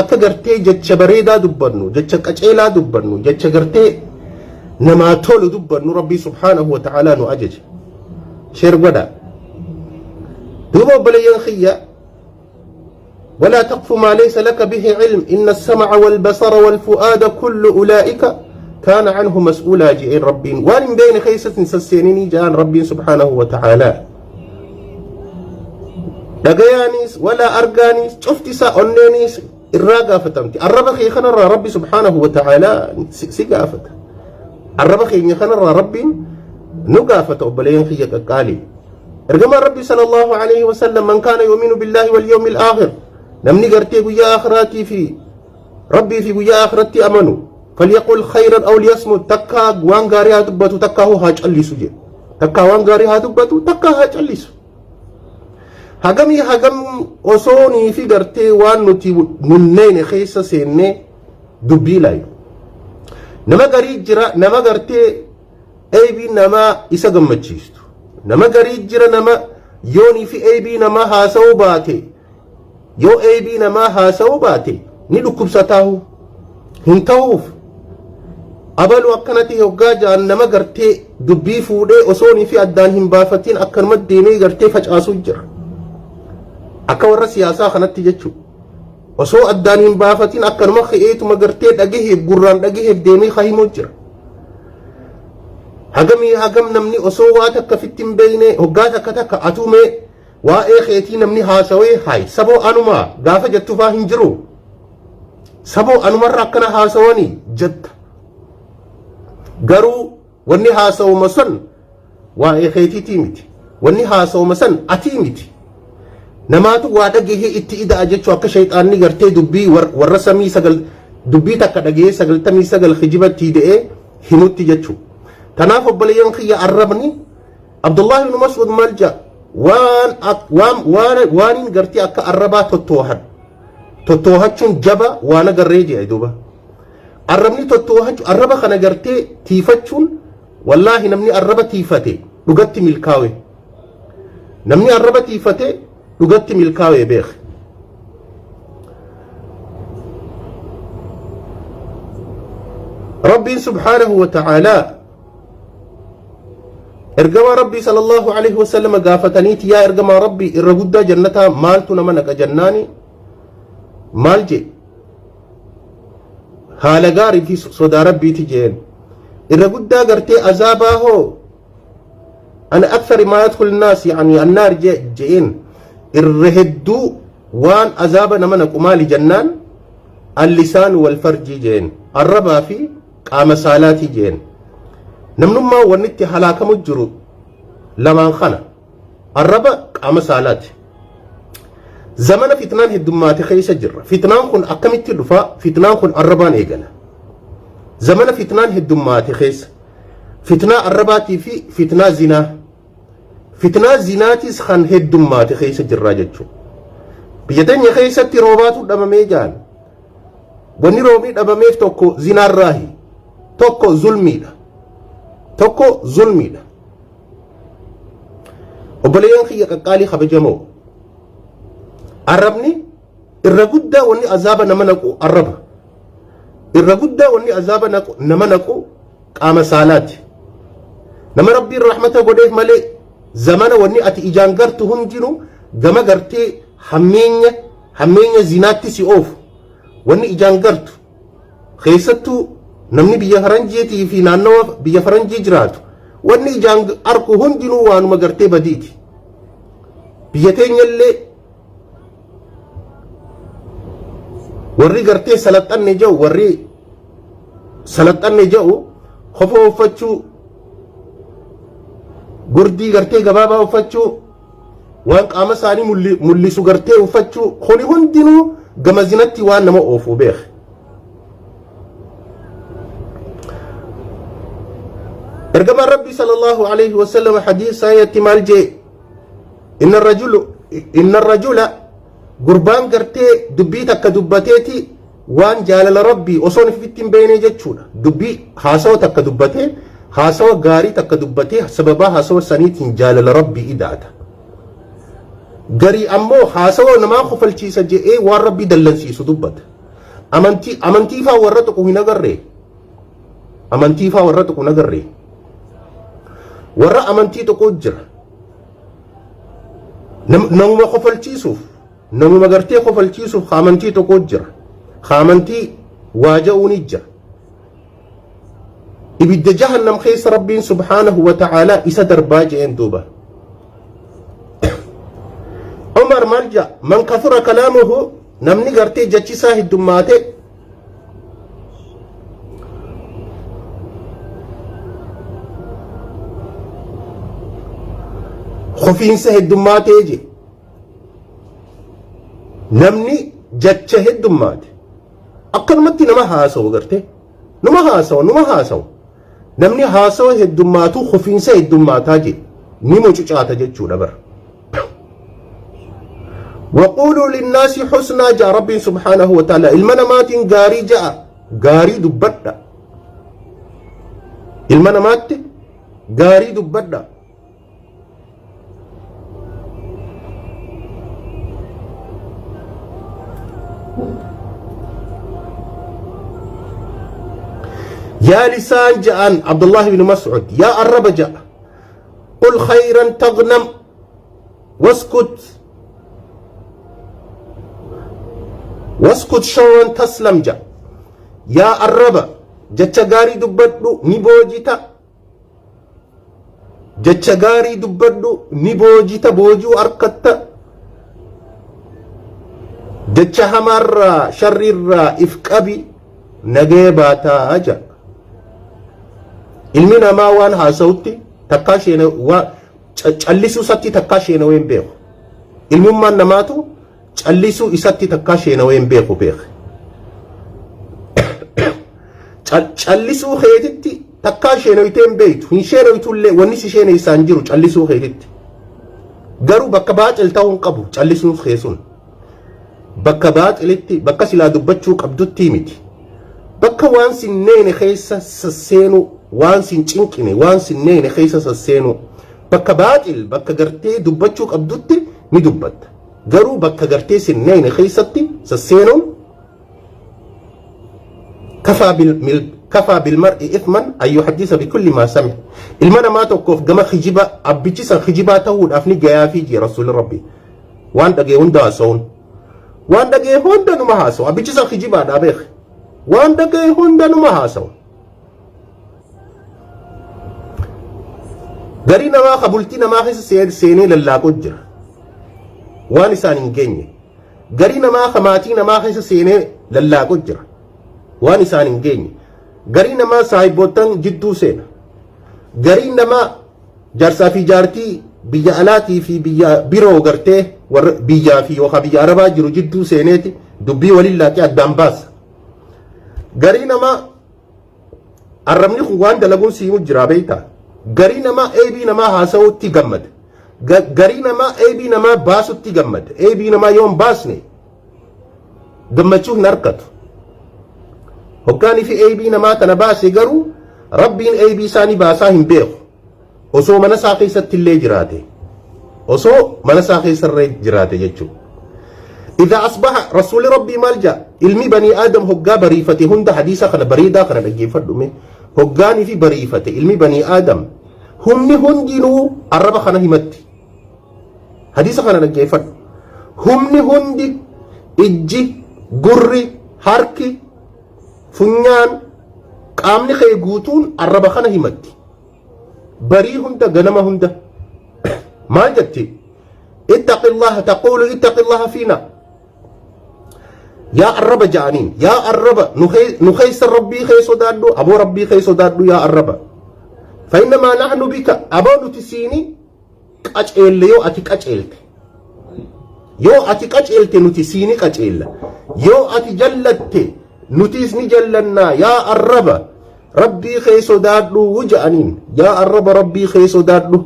akka gartee jecha bareedaa dubbannu jecha qaceelaa dubbannu jecha gartee namaa tolu dubbannu rabbii subhaanahu wa ta'aalaa nu ajaje sheer godha duuba obboleeyyan kiyya ولا تقف ما ليس لك به علم إن السمع والبصر والفؤاد كل أولئك كان عنه مسؤولا جئين ربين وان بين خيسة سسينيني جان ربي سبحانه وتعالى دقيانيس ولا أرقانيس شفتي سا أنينيس الراقة فتمتي الربخي خنر ربي سبحانه وتعالى سقافت الربخي خنر ربي نقافت أبلين خيك قالي ارقم ربي صلى الله عليه وسلم من كان يؤمن بالله واليوم الآخر نمني قرتي قويا آخراتي في ربي في قويا آخرتي أمنوا فليقل خيرا أو ليصمت تكا وان غاري هاتبتو تكا هو هاج الليسو جي تكا وان غاري هاتبتو تكا هاج الليسو هاقم وصوني في قرتي وان نتي ننين خيسة سيني دبي لاي نما قريد جرا نما قرتي اي بي نما إسا قمتشيستو نما قريد جرا نما يوني في اي بي نما هاسو باتي يو اي بي نما هاسو باتي ندو كبساتاهو هنتاوف أبلو أكنتي هوغا جان نما قرتي دبي فودي وصوني في أدان هم بافتين أكنمت ديمي قرتي فجأسو جرا akka warra siyaasaa kanatti jechu osoo addaan hin baafatin akkanuma khi'eetuma gartee dhageheef gurraan dhageheef deemee kahimoo jira hagam namni osoo waa takka fitti hin beeyne hoggaa takka atumee waa'ee keetii namni haasawee hay saboo anumaa gaafa jettufaa hin jiru saboo anumarra akkana haasawanii jetta garuu wanni haasawuma san waa'ee keetiitii miti wanni haasawuma san atii miti namaatu waa dhagahee itti ida'a jechuu akka shayxaanni gartee dubbii warra samii sagal dubbii takka dhagahee 99 khijibatti hidhee himutti jechuu tanaaf obboleeyyan kiyya arrabni Abdullah ibn Mas'ud malja waan gartee akka arrabaa tottoohachuun jaba waan agarree jedhe duuba arrabni tottoohachu arraba kana gartee tiifachuun wallaahi namni arraba tiifate dhugatti milkaawe namni arraba tiifate dhugatti milkaa'ee beek rabbiin subhaanahu wa ta'aalaa ergamaa rabbii sallallahu alaihi wasallam gaafataniiti yaa ergamaa rabbii irra guddaa jannataa maaltu nama naqa jannaani maal je haala gaarii fi sodaa rabbiiti jeen irra guddaa gartee azaabaa hoo ana akthari maa yadkhulu nnaas yani annaar jeen الرهدو وان أزاب نمنا قمالي جنان اللسان والفرج جين الربا في قام سالاتي جين نمنما ونتي حلاك مجرو لما خنا الربا قام سالات زمن فتنان هدومات خيس جر فتنان خن أكمت اللفا فتنان خن الربان إيقنا زمن فتنان هدومات خيس فتنا الرباتي في فتنا زنا فتنة زيناتيس خان هدومات خيسة جراجتشو بيتين خيسة روباتو دمامي جان وني رومي دمامي توكو زينار راهي توكو ظلمي دا وبليان خيّا قالي خبجمو عربني الرقودة وني عذاب نمنكو عرب الرقودة وني عذاب نمنكو قام سالات نما ربي الرحمة قديه ملي زمان وني أتي إجانغرت هنجنو جما غرتي همينيا زيناتي سي أوف وني إجانغرت خيستو نمني بيا فرنجيتي في نانو بيا فرنجي جراتو وني إجانغ أركو هنجنو وانو مغرتي بديتي بيتين يلي وري غرتي سلطان نجو خفو فتشو gurdii gartee gabaabaa uffachuu waan qaama isaanii mul'isu gartee uffachuu kuni hundinuu gama zinatti waan nama oofuu beek ergamaa rabbii sallallahu alayhi wasallam hadiisa ayatti maal jee inna rajula gurbaan gartee dubbii takka dubbateeti waan jaalala rabbii osoon fittiin beeknee jechuudha dubbii haasawa takka dubbatee haasawa gaarii takka dubbatee sababa haasawa saniitiin jaalala rabbii idaata غري امو حاسو نما خفلچي سجي اي وان ربي دلنسي سدبت امنتي فا ورتكو هنا غري امنتي فا ورتكو نغري ورا امنتي تقجر نمو خفلچي سوف نمو مغرتي خفلچي سوف خامنتي تقجر خامنتي واجوني جر إبد جهنم خيس ربي سبحانه وتعالى إسدر باجئين دوبة عمر مرجع من كثر كلامه نمني قرتي جتشي ساهي الدماتي خفين ساهي الدماتي جي نمني جتشه الدماتي أقل متي نما هاسو قرتي نما هاسو نمني هاسو هدوماتو خفين سا هدوماتا جي نمو چچاتا جچو نبر وقولوا للناس حسنا جاء ربي سبحانه وتعالى المنامات غاري جاء غاري دبدا المنامات غاري دبدا يا لسان جاء عبد الله بن مسعود يا الرب جاء قل خيرا تغنم واسكت شرا تسلم جاء يا الرب جتشغاري دبدو نبوجيتا جتشغاري دبدو نبوجيتا بوجو أركتا جتشهمر شرير إفكابي نجيباتا أجا ilmi namaa waan haasawutti takkaa sheena callisuu isatti takkaa sheena ween beeku ilmummaan namaatu callisuu isatti takkaa sheena ween beeku beek callisuu keetitti takkaa sheena witeen beeytu hin sheena witullee wanni si sheena isaan jiru callisuu keetitti garuu bakka baacil ta'uu hin qabu callisuu keessun bakka baacilitti bakka silaa dubbachuu qabdutti miti bakka waan sinneene keessa sasseenu waan sin cinqine waan sinneene keessa sasseenu bakka baaxil bakka gartee dubbachuu qabdutti ni dubbatta garuu bakka gartee sinneene keessatti sasseenuun kafaa bilmar'i ithman an yuhaddisa bikulli maa sami ilma namaa tokkoof gama kijiba abbichisan kijibaa ta'uudhaaf ni gayaafii jee rasuuli rabbi waan dhagee hunda haasa'uun waan dhagee hunda numa haasa'u abbichisan kijibaadhaa beek waan dhagee hunda numa haasa'u gari namaa kabultii namaa keessa seenee lallaaqu jira waan isaan hin geenye gari namaa kamaatii namaa keessa seenee lallaaqu jira waan isaan hin geenye gari namaa saahibootan jidduu seena gari namaa jaarsaa fi jaartii biyya alaatii fi biyya biroo gartee warra biyyaa fi yookaan biyya arabaa jiru jidduu seeneeti dubbii waliin laaqee addaan baasa gari namaa arrabni kun waan dalaguun siimu jira beektaa gari namaa eebii namaa haasa'uutti gammada gari namaa eebii namaa baasutti gammada eebii namaa yoon baasne gammachuu hin harkatu hoggaanii fi eebii namaa tana baase garuu rabbiin eebii isaanii baasaa hin beeku osoo mana isaa keessatti illee jiraate osoo mana isaa keessarree jiraate jechuudha إذا أصبح رسول ربي ملجأ علمي بني آدم هجا بريفته هند حديثا خنا بريدا خنا نجيفر دمه هجاني في بريفته علمي بني آدم هم هندينو الربا خنا همتي حديثا خنا نجيفر هم هندي إجي قري حركي فنيان قامني خي قوتون الربا خنا همتي بري هند غنم هند ما جتي اتق الله تقول اتق الله فينا يا الرب جانين يا الرب نخيس ربي خيسو دادو أبو ربي خيسو دادو يا الرب فإنما نحن بك أبو نتسيني كأجئل يو أتك أجئلت يو أتك أجئلت نتسيني كأجئل يو أتجلت نتسني جلنا يا الرب ربي خيسو دادو وجانين يا الرب ربي خيسو دادو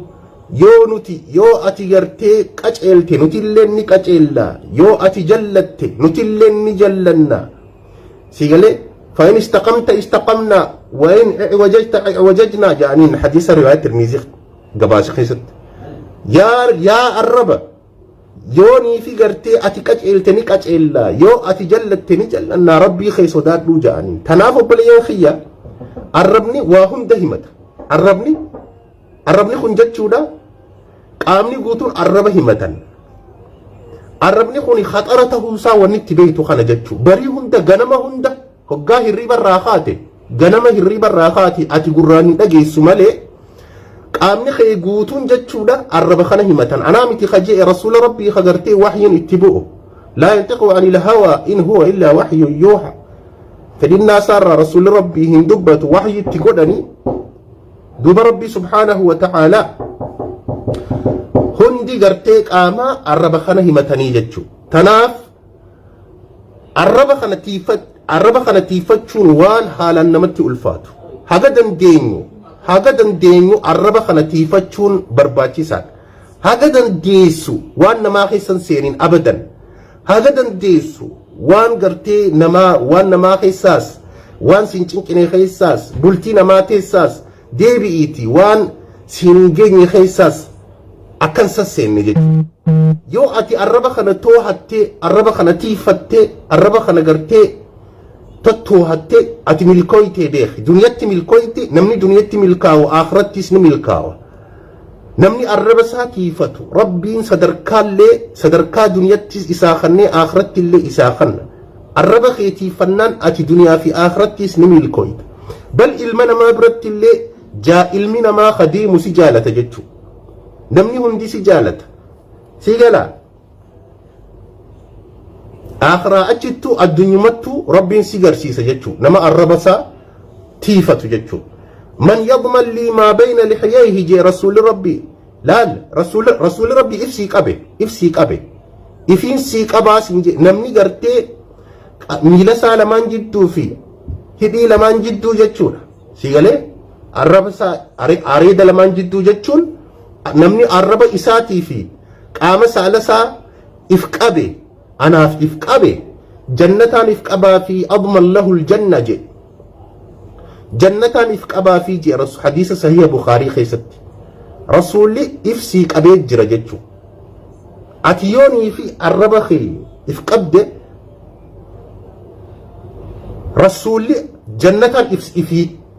yoo nuti yoo ati gartee qaceelte nutillee ni qaceella yoo ati jallatte nutillee ni jallanna sigalee فإن استقمت استقمنا وإن وجدت وجدنا جانين حديث رواية الترمذي قباس خيست يا الرب يوني في قرتي أتكاج إلتني كاج إلا يو أتجلتني جلنا ربي خي صداد لو جاني تنافو بليان خيا الربني وهم دهمت الربني خنجت شودا قامني قوتون الرب همتن الربني خوني خطرته سا ونتبيتو خنجتشو بري هندا غنما هندا هقاه الريب الراخاتي غنما الريب الراخاتي أتي قراني دقي سمالي قامني خي قوتون جتشودا الرب خنه همتن أنا متي خجئ رسول ربي خجرتي وحي اتبعه لا ينطق عن الهوى إن هو إلا وحي يوحى فلنا سار رسول ربي هندبة وحي اتقودني دوب ربي سبحانه وتعالى هندي قرتيك آما الرب خنه همتني جتشو تناف الرب خنه تيفتشون وان حالا نمتي ألفاتو هاقدن دينيو الرب خنه تيفتشون برباتي ساك هاقدن ديسو وان نما خيسان سيرين أبدا هاقدن ديسو وان قرتي وان نما خيساس وان سنچنكني خيساس بلتي نما تيساس deebi'iiti waan siin geenye keessaas akkan sasseenne jechuudha. Yoo ati arraba kana toohattee, arraba kana tiifattee, arraba kana gartee tottoohattee ati milkooytee beeki. Duniyatti milkooyte namni duniyatti milkaawu akhirattis ni milkaawa. Namni arraba isaa tiifatu rabbiin sadarkaa duniyattis isaa kannee akhirattillee isaa kanna. Arraba kee tiifannaan ati duniyaa fi akhirattis ni milkooyta. Bal ilma namaa birattillee ilmi namaa khadiimu si jaalata jechuudha. Namni hundi si jaalata. Si galaa. Akhiraa achittuu addunyumattuu rabbiin si garsiisa jechuudha. Nama arraba isaa tiifatu jechuudha. من يضمن لي ما بين لحييه جي رسول ربي لا رسول ربي افسيك أبي إفين سيك أباس نمني قرتي ميلسا لمن جدو في هدي لمن جدو جتشون سيغلي الربسا أريد لمن جدو جتشون نمني الرب إساتي في قام سالسا إفك أبي أنا إفك أبي جنتان إفك أبا في أضمن له الجنة جي جنتان إفك أبا في جي حديث صحيح بخاري خيست رسولي إفسيك أبي جرى جتشو أتيوني في الرب خي إفك أبدي رسولي جنتان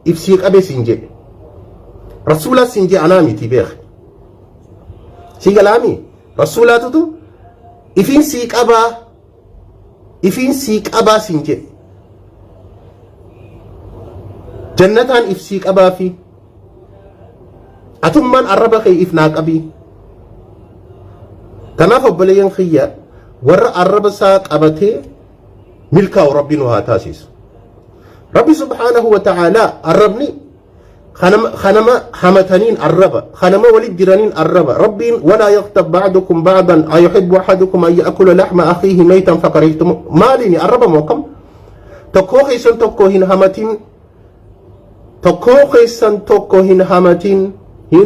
إفسيك أبي سنجي رسولا سنجي أنامي تبيخ سيقلامي رسولا تدو إفين سيك أبا سنجي جنتان إفسيك أبا في أتمان الربخي إفناك أبي تنافب بلين خيّا ور الربساك أبتي ملكا وربي نوها تاسيس ربي سبحانه وتعالى الربني خنما حمتنين الربا خنما ولد درانين الربا ربي ولا يغتب بعضكم بعضا أيحب أحدكم أن يأكل لحم أخيه ميتا فكرهتم ماليني الربا موكم تكو خيسن تكو هن همتين تكو خيسن تكو هن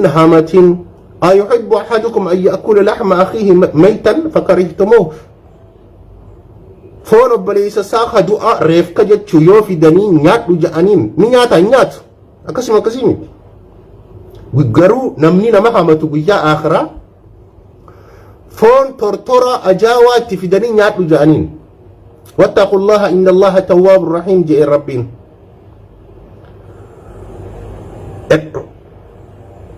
همتين أيحب أحدكم أن يأكل لحم أخيه ميتا فكرهتموه فون بليس ساخا دعاء ريفك جتشو يوفي دنين نيات لجأنين نياتا نيات أكسم وقروا نمني نما حمتو بيا آخرا فون ترتورا أجاوات في دنين نيات لجأنين واتقوا الله إن الله تواب الرحيم جئ ربين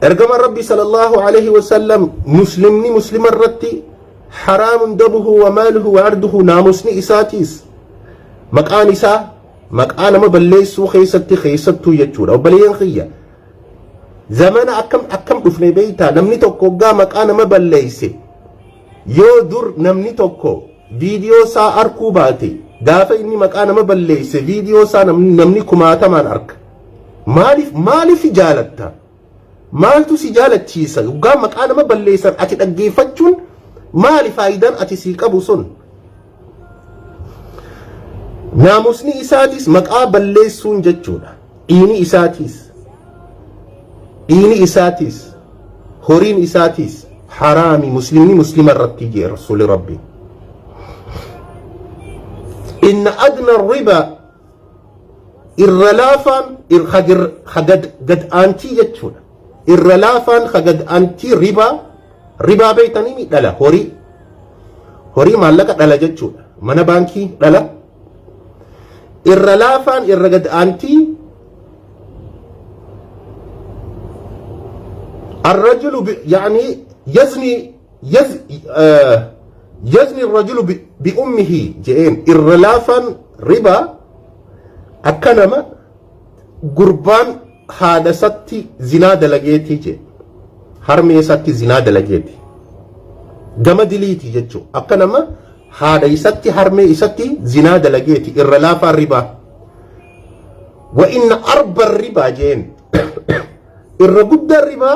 ارقم ربي صلى الله عليه وسلم مسلم الرتي حرام دمه وماله وعرضه ناموسني إساتيس مكان إسا مكان ما بليسو خيستو يجور أو بليان خيّا زمان أكم دفني بيتا نمني توكو غا مكان ما بليسي يو در نمني توكو فيديو سا أركو باتي دافع إني مكان ما بليسي فيديو سا نمني كماتا من أرك مالي في جالتا مالتو سجالة تيسا غا مكان ما بليسا أكيد أجيفتشون مالي فايدان أتسيك أبو سن ناموسني إساتيس مقا بليسون جتشونا إيني إساتيس هورين إساتيس حرامي مسلم الرتيجي رسول ربي إن أدنى الربا إرلافان قد أنتي جتشونا إرلافان قد أنتي ربا بيتاني لا هوري horii maallaqa dhala jechuudha mana baankii dhala irra laafaan irra gad aantii الرجل يعني يزني الرجل بأمه جئين الرلافا ربا أكنما قربان هذا ستي زنا دلقيتي جي هرمي ستي زنا دلقيتي قم دليتي جتشو أكنما هذا ستي هرمي ستي زنا دلقيتي الرلافا ربا وإن أرب الربا جئين الرقود الربا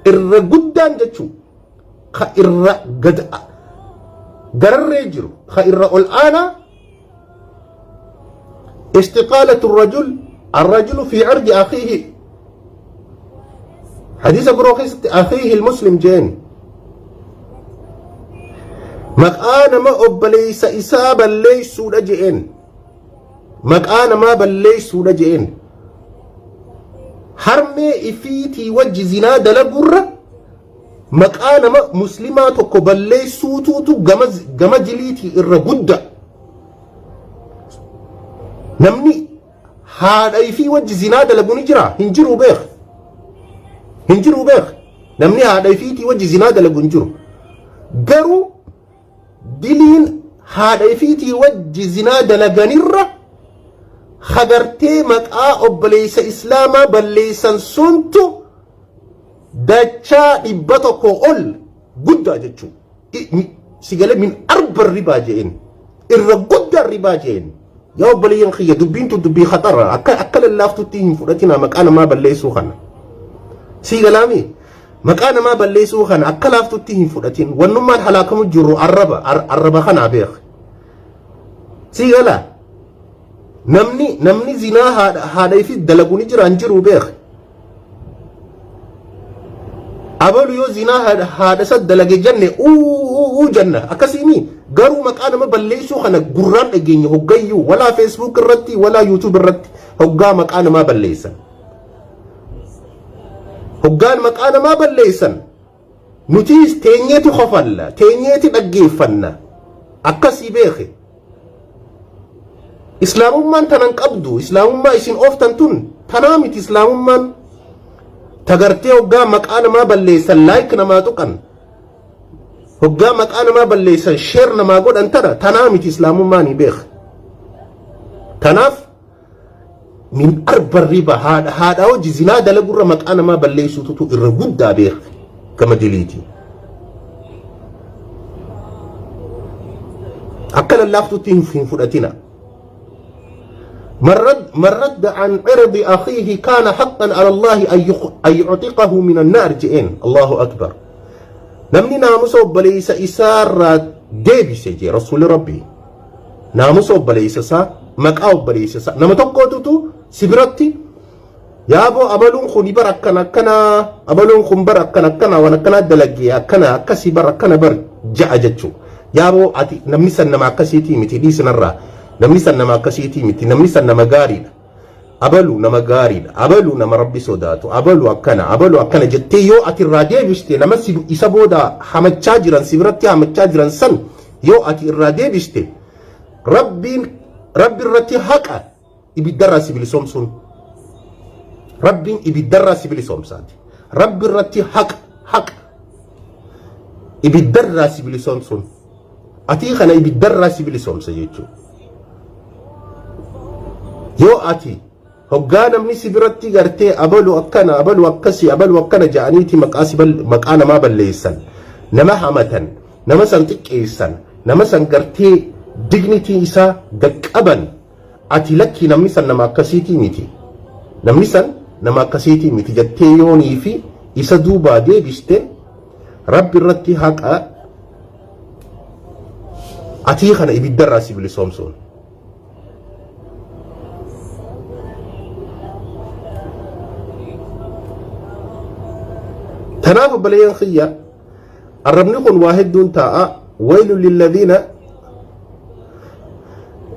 irra guddaan jechuun ka irra gararree jiru ka irra ol aanaa استقالة الرجل في عرض أخيه حديث بروخيس أخيه المسلم جين مكان ما أبليس إسابة ليسوا لجئين مكان ما بليسوا لجئين harmee ifiitii wajji zinaa dalagurra maqaa nama muslimaa tokko balleessuutuutu gama jiliitii irra gudda namni haadha ifii wajji zinaa dalagu ni jira hin jiru beek namni haadha ifiitii wajji zinaa dalagu hin jiru garuu diliin haadha ifiitii wajji zinaa dalaganirra خبرتي مقا أبليس إسلاما بليسان سنتو داچا إبتوكو أول قد جتشو سيقال من أربع الربا جئين إرى قد الربا جئين يا أبليين خيه دبين تدبي خطر أكل الله تتهم فراتنا مكانا ما بليسو خانا سيقالامي مكانا ما بليسو خانا أكل الله تتهم فراتين ونمان حلاكم الجرو الربا خانا بيخ سيقالا namni zinaa haadha fi dalaguni jiran jiru beek abalu yoo zinaa haadha sa dalage janne janna akkasimi garuu maqaa nama balleessuu kana gurraan dhageenya hoggayyuu wala facebook irratti wala youtube irratti hoggaa maqaa nama balleessan hoggaan maqaa nama balleessan nuti teenyeetu khofalla teenyeeti dhaggeeffanna akkasii beeke islaamummaan tanan qabdu islaamummaa isin ooftan tun tanaa miti islaamummaan tagartee hoggaa maqaa namaa balleessan laayik namaa tuqan hoggaa maqaa namaa balleessan sheer namaa godhan tanaa miti islaamummaan beek tanaaf min arba riba haadha hojii zinaa dalagurra maqaa namaa balleessuutu irra guddaa beek gama diliitii akka lallaaftutti hin fudhatina من رد عن عرض أخيه كان حقا على الله أن يعتقه من النار جئين الله أكبر نمني نامسو بليس إسار ديبي سيجي رسول ربي نامسو بليس سا مكاو بليس سا نما تقوتو سبرتي يا أبو أبلون خوني بركنا كنا أبلون خون بركنا كنا ونكنا دلقي كنا كسي بركنا بر جاء يا أبو أتي نمني سنما كسيتي متي دي سنرا namni san nama akkasiitii miti namni san nama gaariidha abalu nama gaariidha abalu nama rabbi sodaatu abalu akkana jettee yoo ati irraa deebiste nama isa booda hamachaa jiran sibiratti hamachaa jiran san yoo ati irraa deebiste rabbi irratti haqa ibiddarraa sibilisoomsuun rabbiin ibiddarraa sibilisoomsaati rabbi irratti haqa ibiddarraa sibilisoomsuun atii kana ibiddarraa sibilisoomsa jechuudha yoo ati hoggaa namni sibiratti gartee abalu akkana ja'aniiti maqaa namaa balleessan nama hamatan nama san xiqqeessan nama san gartee dignitii isaa gaqqaban ati lakki namni san nama akkasiitii miti jettee yoonii fi isa duubaa deebiste rabbi irratti haqa atii kana ibiddarraa sibilisoomsuun تناف بليان خيا الربنكم واحد دون تاء ويل للذين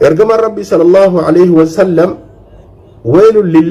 ارجم الرب صلى الله عليه وسلم ويل للذين